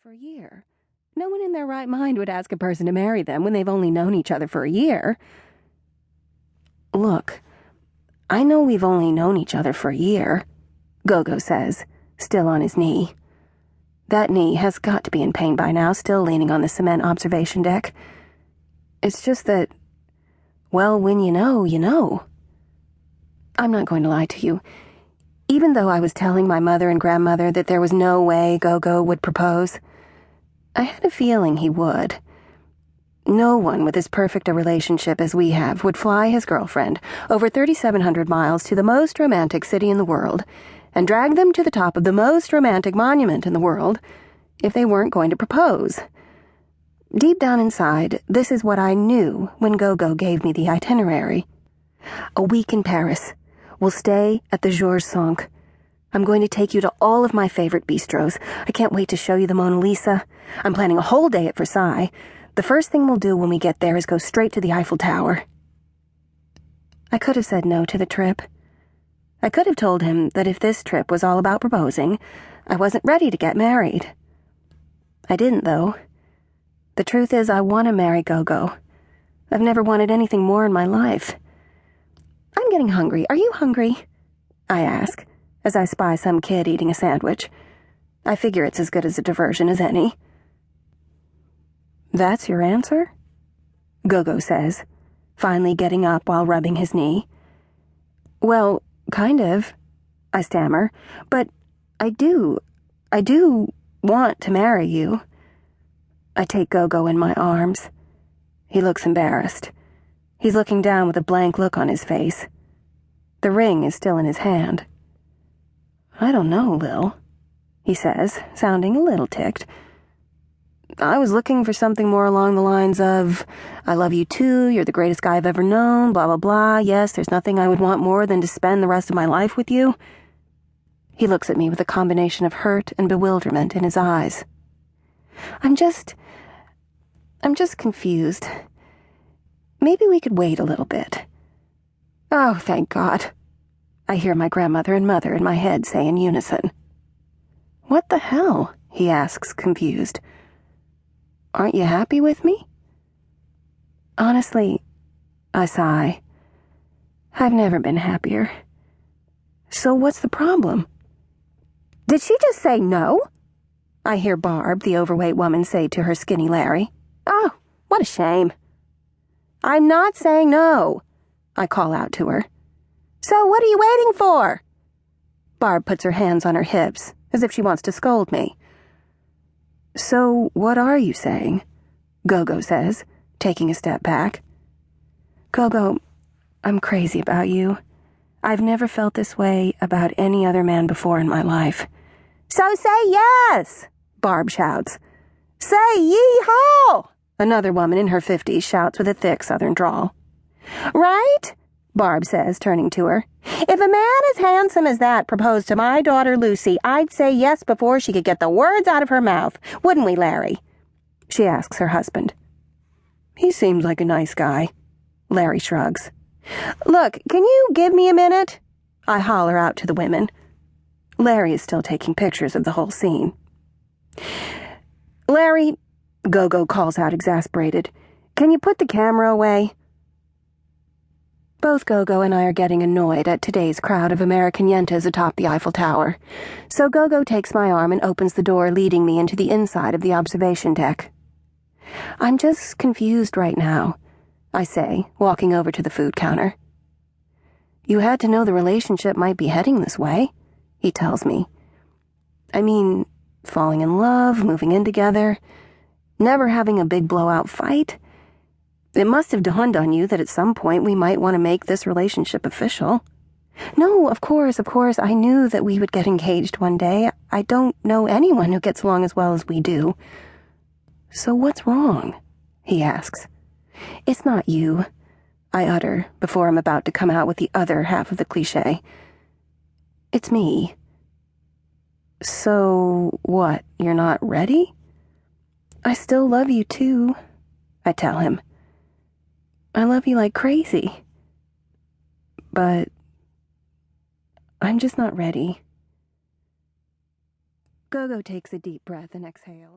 for a year. No one in their right mind would ask a person to marry them when they've only known each other for a year. Look, I know we've only known each other for a year, Gogo says, still on his knee. That knee has got to be in pain by now, still leaning on the cement observation deck. It's just that, well, when you know, you know. I'm not going to lie to you. Even though I was telling my mother and grandmother that there was no way Gogo would propose, I had a feeling he would. No one with as perfect a relationship as we have would fly his girlfriend over 3,700 miles to the most romantic city in the world and drag them to the top of the most romantic monument in the world if they weren't going to propose. Deep down inside, this is what I knew when Gogo gave me the itinerary. A week in Paris. We'll stay at the Georges Cinq. I'm going to take you to all of my favorite bistros. I can't wait to show you the Mona Lisa. I'm planning a whole day at Versailles. The first thing we'll do when we get there is go straight to the Eiffel Tower. I could have said no to the trip. I could have told him that if this trip was all about proposing, I wasn't ready to get married. I didn't, though. The truth is, I want to marry Gogo. I've never wanted anything more in my life. I'm getting hungry. Are you hungry? I ask, as I spy some kid eating a sandwich. I figure it's as good as a diversion as any. That's your answer? Gogo says, finally getting up while rubbing his knee. Well, kind of, I stammer, but I do want to marry you. I take Gogo in my arms. He looks embarrassed. He's looking down with a blank look on his face. The ring is still in his hand. I don't know, Lil, he says, sounding a little ticked. I was looking for something more along the lines of, I love you too, you're the greatest guy I've ever known, blah, blah, blah. Yes, there's nothing I would want more than to spend the rest of my life with you. He looks at me with a combination of hurt and bewilderment in his eyes. I'm just confused. Maybe we could wait a little bit. Oh, thank God. I hear my grandmother and mother in my head say in unison. What the hell? He asks, confused. Aren't you happy with me? Honestly, I sigh. I've never been happier. So what's the problem? Did she just say no? I hear Barb, the overweight woman, say to her skinny Larry. Oh, what a shame. I'm not saying no, I call out to her. So what are you waiting for? Barb puts her hands on her hips, as if she wants to scold me. So what are you saying? Gogo says, taking a step back. Gogo, I'm crazy about you. I've never felt this way about any other man before in my life. So say yes, Barb shouts. Say yee-haw, another woman in her 50s shouts with a thick southern drawl. Right? Barb says, turning to her. If a man as handsome as that proposed to my daughter Lucy, I'd say yes before she could get the words out of her mouth, wouldn't we, Larry? She asks her husband. He seems like a nice guy. Larry shrugs. Look, can you give me a minute? I holler out to the women. Larry is still taking pictures of the whole scene. Larry, Gogo calls out exasperated, can you put the camera away? Both Gogo and I are getting annoyed at today's crowd of American yentas atop the Eiffel Tower, so Gogo takes my arm and opens the door leading me into the inside of the observation deck. I'm just confused right now, I say, walking over to the food counter. You had to know the relationship might be heading this way, he tells me. I mean, falling in love, moving in together, never having a big blowout fight. It must have dawned on you that at some point we might want to make this relationship official. No, of course, I knew that we would get engaged one day. I don't know anyone who gets along as well as we do. So what's wrong? He asks. It's not you, I utter before I'm about to come out with the other half of the cliché. It's me. So what, you're not ready? I still love you too, I tell him. I love you like crazy. But I'm just not ready. Gogo takes a deep breath and exhales.